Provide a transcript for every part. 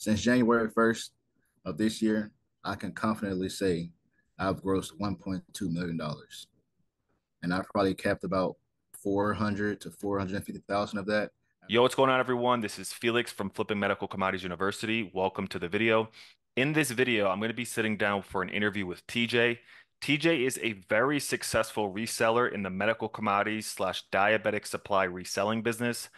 Since January 1st of this year, I can confidently say I've grossed $1.2 million. And I've probably kept about 400 to 450,000 of that. Yo, what's going on, everyone? This is Felix from Flipping Medical Commodities University. Welcome to the video. In this video, I'm going to be sitting down for an interview with TJ. TJ is a very successful reseller in the medical commodities slash diabetic supply reselling business.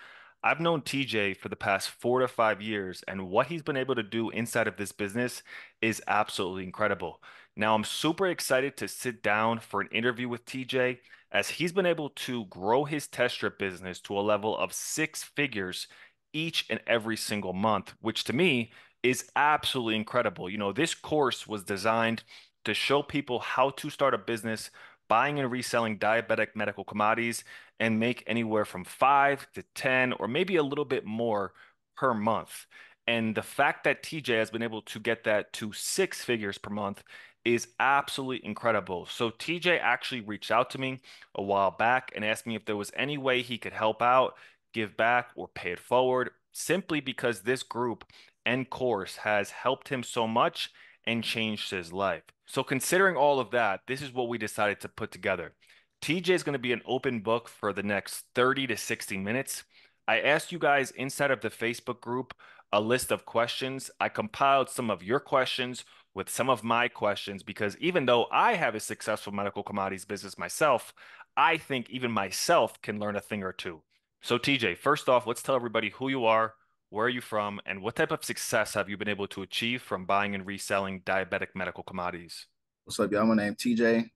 I've known TJ for the past 4 to 5 years, and what he's been able to do inside of this business is absolutely incredible. Now, I'm super excited to sit down for an interview with TJ as he's been able to grow his test strip business to a level of six figures each and every single month, which to me is absolutely incredible. This course was designed to show people how to start a business buying and reselling diabetic medical commodities and make anywhere from 5 to 10 or maybe a little bit more per month. And the fact that TJ has been able to get that to six figures per month is absolutely incredible. So TJ actually reached out to me a while back and asked me if there was any way he could help out, give back, or pay it forward, simply because this group and course has helped him so much and changed his life. So considering all of that, this is what we decided to put together. TJ is going to be an open book for the next 30 to 60 minutes. I asked you guys inside of the Facebook group a list of questions. I compiled some of your questions with some of my questions because even though I have a successful medical commodities business myself, I think even myself can learn a thing or two. So, TJ, first off, let's tell everybody who you are, where are you from, and what type of success have you been able to achieve from buying and reselling diabetic medical commodities? What's up, y'all? My name TJ.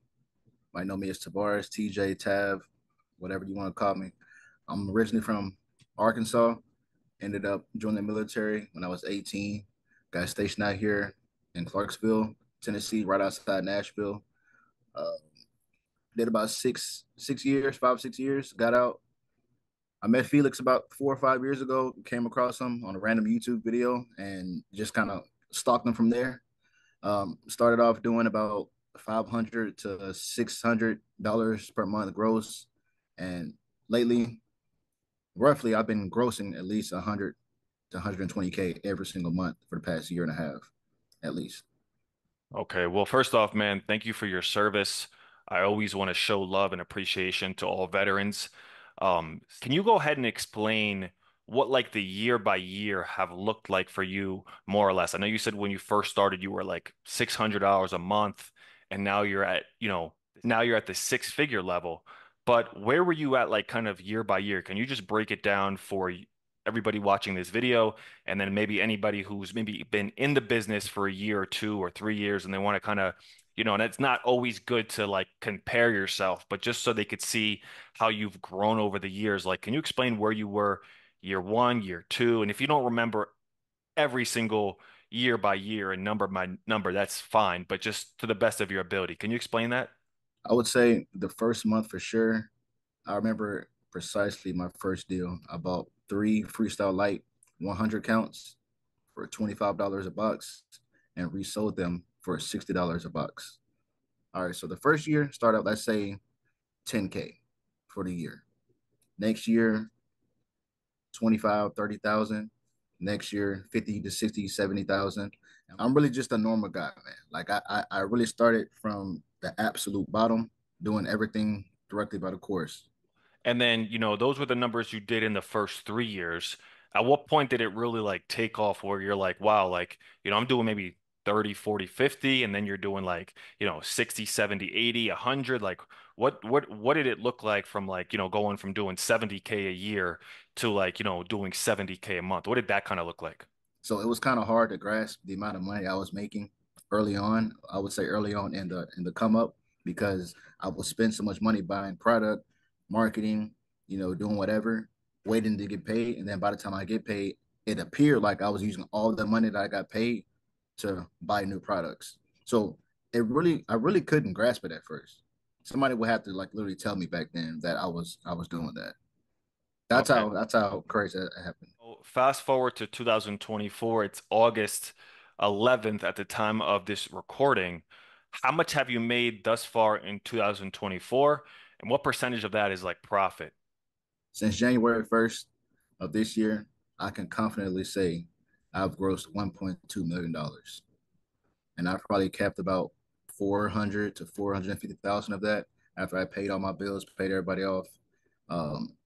Might know me as Tavares, TJ, Tav, whatever you want to call me. I'm originally from Arkansas. Ended up joining the military when I was 18. Got stationed out here in Clarksville, Tennessee, right outside Nashville. Uh, did about 6 years, 5 6 years. Got out. I met Felix about 4 or 5 years ago. Came across him on a random YouTube video and just kind of stalked him from there. Started off doing about 500 to $600 per month gross, and lately, roughly, I've been grossing at least 100 to 120K every single month for the past year and a half, at least. Okay, well, first off, man, thank you for your service. I always want to show love and appreciation to all veterans. Can you go ahead and explain what like the year by year have looked like for you, more or less? I know you said when you first started, you were like $600 a month, and now now you're at the six-figure level. But where were you at, like kind of year by year? Can you just break it down for everybody watching this video? And then maybe anybody who's maybe been in the business for a year or 2 or 3 years and they want to kind of, and it's not always good to like compare yourself, but just so they could see how you've grown over the years. Like, can you explain where you were year one, year two? And if you don't remember every single year by year and number by number, that's fine, but just to the best of your ability. Can you explain that? I would say the first month for sure. I remember precisely my first deal. I bought three Freestyle Light 100 counts for $25 a box and resold them for $60 a box. All right, so the first year started out, let's say 10K for the year. Next year, 25, 30,000. Next year, 50 to 60, 70,000. I'm really just a normal guy, man. Like I really started from the absolute bottom, doing everything directly by the course. And then, those were the numbers you did in the first 3 years. At what point did it really like take off where you're like, wow, like, I'm doing maybe 30, 40, 50, and then you're doing like, 60, 70, 80, 100. Like what did it look like from like, going from doing 70K a year to like, doing 70K a month? What did that kind of look like? So it was kind of hard to grasp the amount of money I was making early on. I would say early on in the come up because I would spend so much money buying product, marketing, doing whatever, waiting to get paid, and then by the time I get paid, it appeared like I was using all the money that I got paid to buy new products. So I really couldn't grasp it at first. Somebody would have to like literally tell me back then that I was doing that. Okay. That's how crazy that happened. So fast forward to 2024, it's August 11th at the time of this recording. How much have you made thus far in 2024? And what percentage of that is like profit? Since January 1st of this year, I can confidently say I've grossed $1.2 million, and I've probably kept about 400 to 450,000 of that after I paid all my bills, paid everybody off.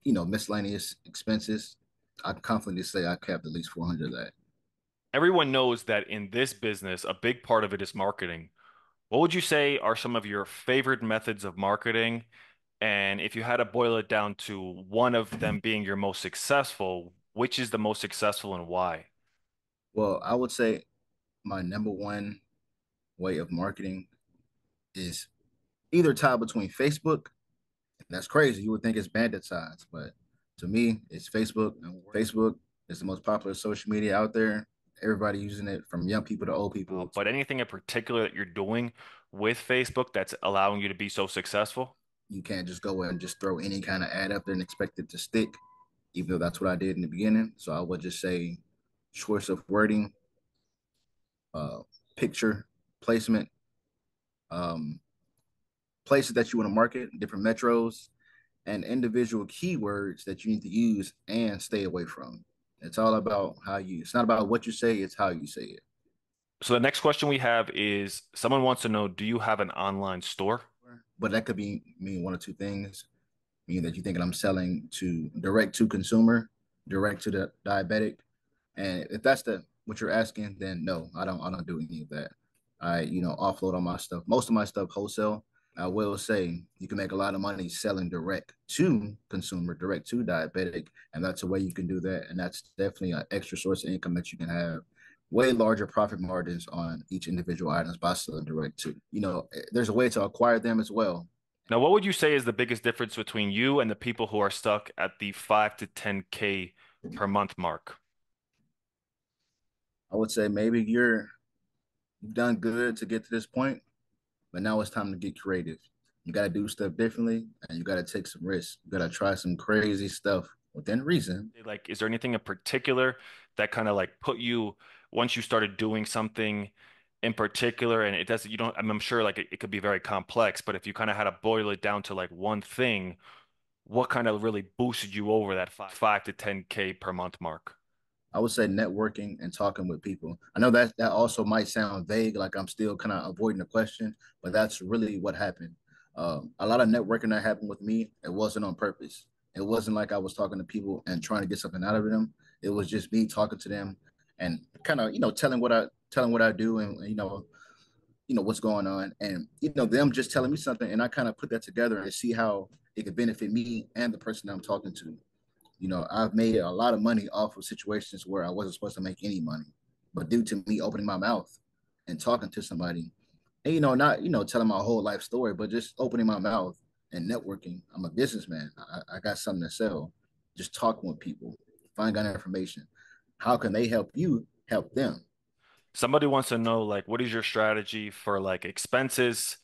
Miscellaneous expenses. I can confidently say I kept at least 400 of that. Everyone knows that in this business, a big part of it is marketing. What would you say are some of your favorite methods of marketing? And if you had to boil it down to one of them being your most successful, which is the most successful and why? Well, I would say my number one way of marketing is either tied between Facebook. That's crazy. You would think it's bandit signs, but to me, it's Facebook. And Facebook is the most popular social media out there. Everybody using it, from young people to old people. But anything in particular that you're doing with Facebook that's allowing you to be so successful? You can't just go and just throw any kind of ad up there and expect it to stick, even though that's what I did in the beginning. So I would just say choice of wording, uh, picture placement, um, places that you want to market, different metros, and individual keywords that you need to use and stay away from. It's all about how you, it's not about what you say, it's how you say it. So the next question we have is someone wants to know, do you have an online store? But that could be mean one or two things. Meaning that you thinking I'm selling to direct to consumer, direct to the diabetic. And if that's the what you're asking, then no, I don't do any of that. I, offload all my stuff. Most of my stuff wholesale. I will say you can make a lot of money selling direct to consumer, direct to diabetic, and that's a way you can do that. And that's definitely an extra source of income that you can have. Way larger profit margins on each individual items by selling direct to. There's a way to acquire them as well. Now, what would you say is the biggest difference between you and the people who are stuck at the 5 to 10K per month mark? I would say maybe you've done good to get to this point, but now it's time to get creative. You got to do stuff differently, and you got to take some risks. You got to try some crazy stuff within reason. Like, is there anything in particular that kind of like put you once you started doing something in particular, and it doesn't, you don't, I'm sure like it could be very complex, but if you kind of had to boil it down to like one thing, what kind of really boosted you over that 5 to 10K per month mark? I would say networking and talking with people. I know that also might sound vague, like I'm still kind of avoiding the question, but that's really what happened. A lot of networking that happened with me, it wasn't on purpose. It wasn't like I was talking to people and trying to get something out of them. It was just me talking to them and kind of telling what I do, and what's going on, and them just telling me something, and I kind of put that together and see how it could benefit me and the person that I'm talking to. I've made a lot of money off of situations where I wasn't supposed to make any money, but due to me opening my mouth and talking to somebody, and not telling my whole life story, but just opening my mouth and networking. I'm a businessman. I got something to sell. Just talking with people, finding out information. How can they help you help them? Somebody wants to know like what is your strategy for like expenses,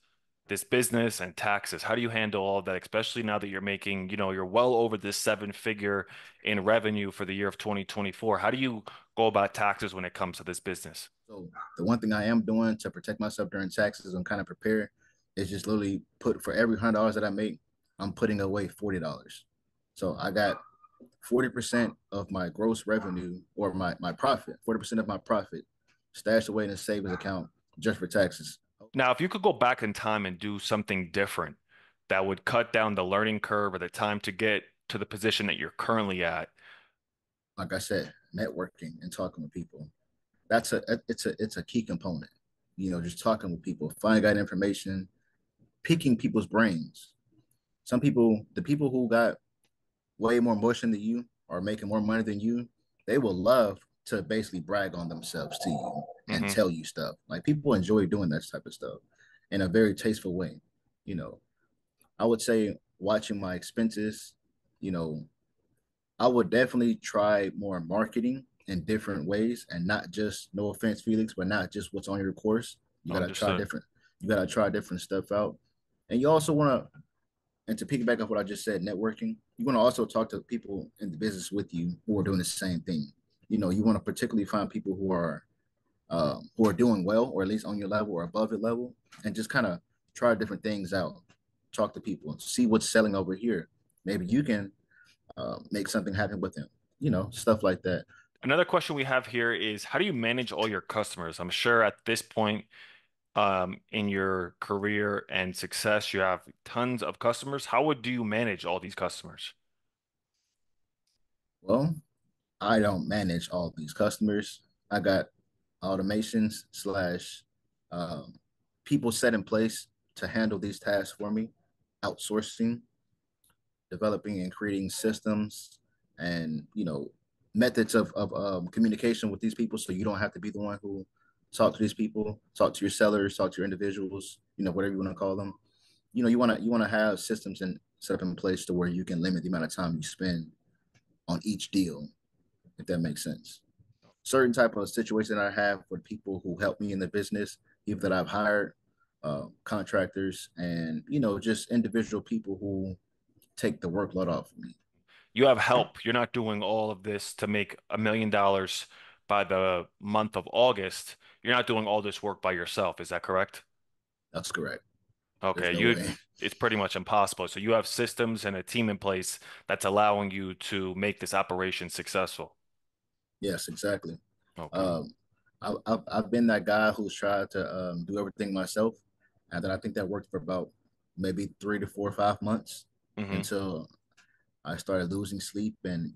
this business and taxes? How do you handle all of that, especially now that you're making, you're well over this seven figure in revenue for the year of 2024. How do you go about taxes when it comes to this business? So the one thing I am doing to protect myself during taxes and kind of prepare is just literally put for every $100 that I make, I'm putting away $40. So I got 40% of my gross revenue, or my profit, 40% of my profit stashed away in a savings account just for taxes. Now, if you could go back in time and do something different that would cut down the learning curve or the time to get to the position that you're currently at, Like I said, networking and talking with people. It's a key component. Just talking with people, finding out information, picking people's brains. Some people, the people who got way more motion than you or making more money than you, they will love to basically brag on themselves to you and mhm. tell you stuff. Like, people enjoy doing that type of stuff in a very tasteful way. You know, I would say watching my expenses, you know, I would definitely try more marketing in different ways, and not just, no offense, Felix, but not just what's on your course. Understood. You gotta try different stuff out. And you also wanna, and to piggyback off what I just said, networking, you want to also talk to people in the business with you who are doing the same thing. You want to particularly find people who are doing well, or at least on your level or above your level, and just kind of try different things out. Talk to people, see what's selling over here. Maybe you can make something happen with them. Stuff like that. Another question we have here is how do you manage all your customers? I'm sure at this point in your career and success, you have tons of customers. How would do you manage all these customers? Well, I don't manage all these customers. I got automations slash um, people set in place to handle these tasks for me, outsourcing, developing and creating systems and methods of communication with these people so you don't have to be the one who talk to these people, talk to your sellers, talk to your individuals, whatever you want to call them. You want to have systems and set up in place to where you can limit the amount of time you spend on each deal, if that makes sense. Certain type of situation I have with people who help me in the business, people that I've hired, contractors, and just individual people who take the workload off of me. You have help. You're not doing all of this to make $1 million by the month of August. You're not doing all this work by yourself. Is that correct? That's correct. Okay, There's no way. it's pretty much impossible. So you have systems and a team in place that's allowing you to make this operation successful. Yes, exactly. Okay. Um, I've been that guy who's tried to do everything myself, and then I think that worked for about maybe 3 to 4 or 5 months Hmm. until I started losing sleep and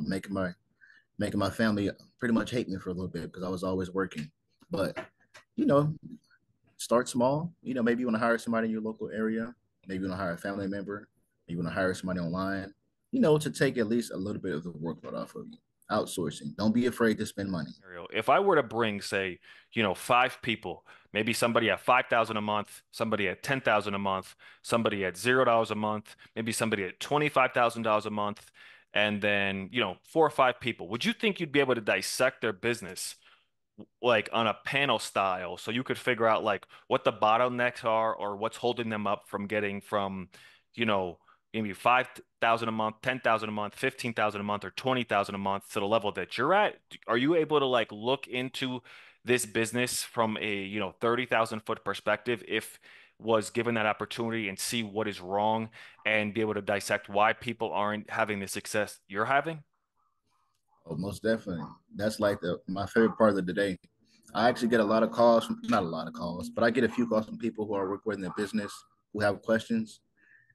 making my family pretty much hate me for a little bit because I was always working. But you know, start small. Maybe you want to hire somebody in your local area. Maybe you want to hire a family member. Maybe you want to hire somebody online. To take at least a little bit of the workload off of you. Outsourcing. Don't be afraid to spend money. If I were to bring, say, 5 people, maybe somebody at 5,000 a month, somebody at 10,000 a month, somebody at $0 a month, maybe somebody at $25,000 a month, and then, 4 or 5 people, would you think you'd be able to dissect their business like on a panel style so you could figure out like what the bottlenecks are or what's holding them up from getting from, you know, maybe 5,000 a month, 10,000 a month, 15,000 a month, or 20,000 a month to the level that you're at? Are you able to like look into this business from a, 30,000-foot perspective if was given that opportunity and see what is wrong and be able to dissect why people aren't having the success you're having? Oh, most definitely. That's like my favorite part of the day. I actually get a lot of calls not a lot of calls, but I get a few calls from people who are working in their business who have questions.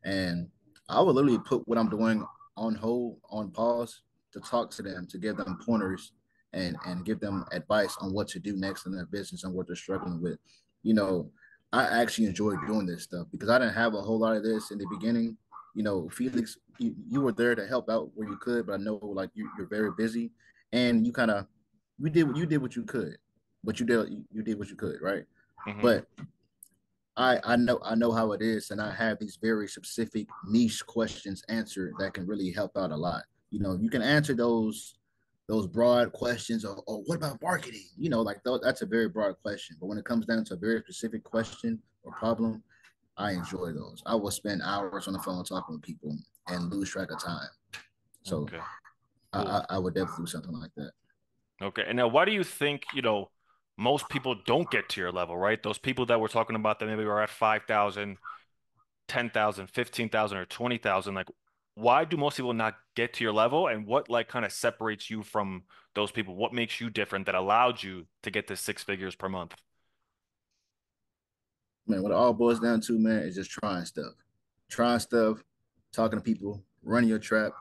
And I would literally put what I'm doing on hold, on pause to talk to them, to give them pointers and give them advice on what to do next in their business and what they're struggling with. You know, I actually enjoy doing this stuff because I didn't have a whole lot of this in the beginning. Felix, you were there to help out where you could, but I know like you're very busy and you did what you could, but you did what you could, right? Hmm. But I know how it is, and I have these very specific niche questions answered that can really help out a lot. You can answer those broad questions, or what about marketing? Like that's a very broad question. But when it comes down to a very specific question or problem, I enjoy those. I will spend hours on the phone talking with people and lose track of time. So Okay. I, Cool. I, I would definitely do something like that. Okay. And now, why do you think, most people don't get to your level, right? Those people that we're talking about that maybe are at 5,000, 10,000, 15,000, or 20,000, like, why do most people not get to your level? And what, like, kind of separates you from those people? What makes you different that allowed you to get to 6 figures per month? Man, what it all boils down to, man, is just trying stuff, talking to people, running your trap,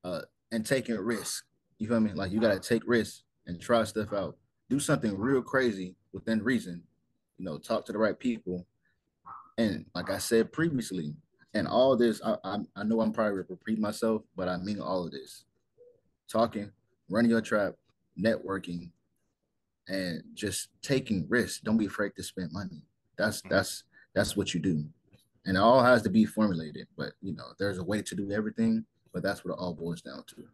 uh, and taking risks. You feel me? Like you gotta take risks and try stuff out. Do something real crazy within reason. Talk to the right people. And like I said previously, and all this, I know I'm probably repeating myself, but I mean all of this. Talking, running your trap, networking, and just taking risks. Don't be afraid to spend money. That's Mhm. that's that's what you do. And it all has to be formulated. But there's a way to do everything, but that's what it all boils down to.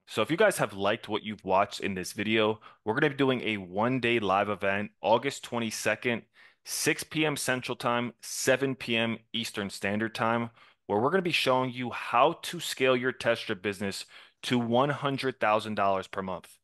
So if you guys have liked what you've watched in this video, we're going to be doing a one-day live event, August 22nd, 6 p.m. Central Time, 7 p.m. Eastern Standard Time, where we're going to be showing you how to scale your test strip business to $100,000 per month.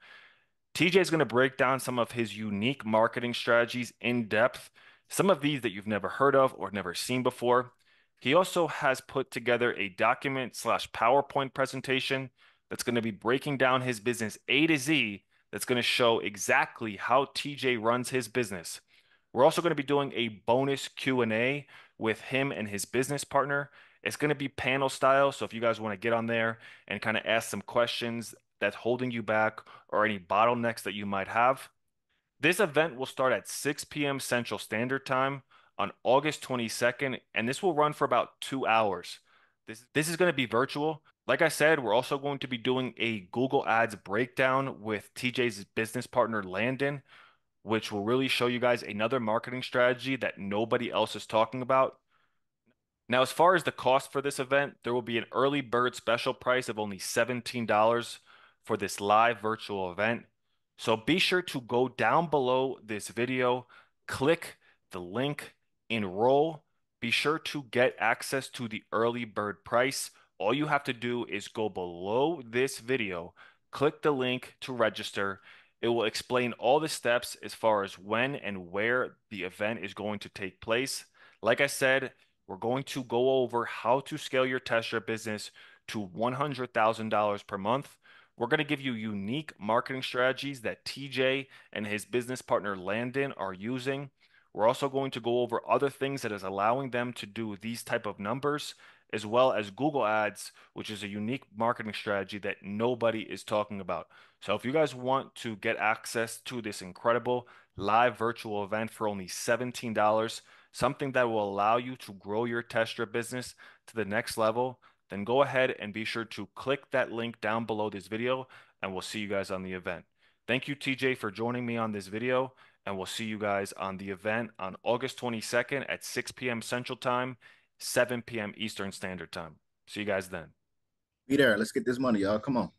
TJ is going to break down some of his unique marketing strategies in depth, some of these that you've never heard of or never seen before. He also has put together a document slash PowerPoint presentation that's going to be breaking down his business A to Z, that's going to show exactly how TJ runs his business. We're also going to be doing a bonus Q&A with him and his business partner. It's going to be panel style, so if you guys want to get on there and kind of ask some questions that's holding you back or any bottlenecks that you might have, this event will start at 6 p.m. Central Standard Time on August 22nd, and this will run for about 2 hours. This is going to be virtual. Like I said, we're also going to be doing a Google Ads breakdown with TJ's business partner, Landon, which will really show you guys another marketing strategy that nobody else is talking about. Now, as far as the cost for this event, there will be an early bird special price of only $17 for this live virtual event. So be sure to go down below this video, click the link, enroll. Be sure to get access to the early bird price. All you have to do is go below this video, click the link to register. It will explain all the steps as far as when and where the event is going to take place. Like I said, we're going to go over how to scale your test strip business to $100,000 per month. We're going to give you unique marketing strategies that TJ and his business partner Landon are using. We're also going to go over other things that is allowing them to do these type of numbers, as well as Google Ads, which is a unique marketing strategy that nobody is talking about. So if you guys want to get access to this incredible live virtual event for only $17, something that will allow you to grow your test strip business to the next level, then go ahead and be sure to click that link down below this video, and we'll see you guys on the event. Thank you, TJ, for joining me on this video, and we'll see you guys on the event on August 22nd at 6 p.m. Central Time, 7 p.m. Eastern Standard Time. See you guys then. Be there. Let's get this money, y'all. Come on.